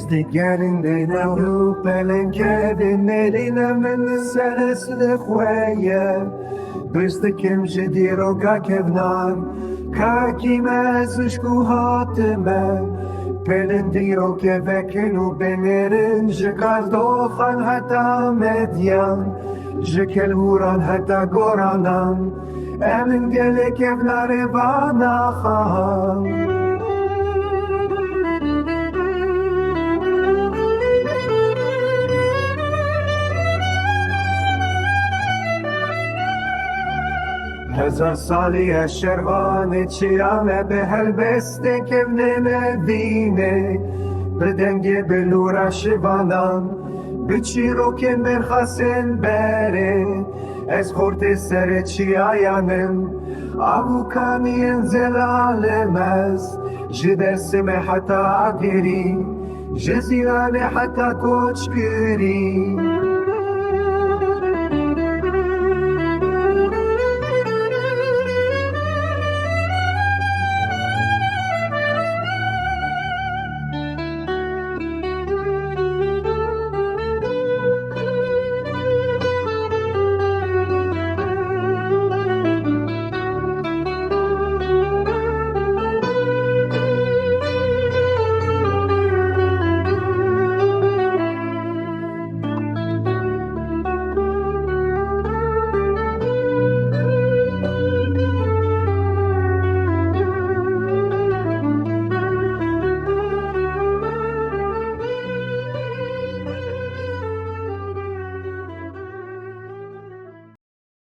ازدگارن دینا رو پلنگردن ندینا من سرس لخویه بستکم جدیرو کا کفنان کاکی مازشکو هاتمه پلندیرو که وکنو بنرن جکال دوخان حتا مدیان جکل هوران حتا گورانان امن گله کفنار بانا خواهم هزار سالی شروان چیامه به هر بسته که نمدینه به دنگ بلورا شوانان به چی رو که مرخصن بره از خورد سر چی آیانم آبو کامین زلالم از جده سمه حتا عگیری جزیران حتا کوچ گیری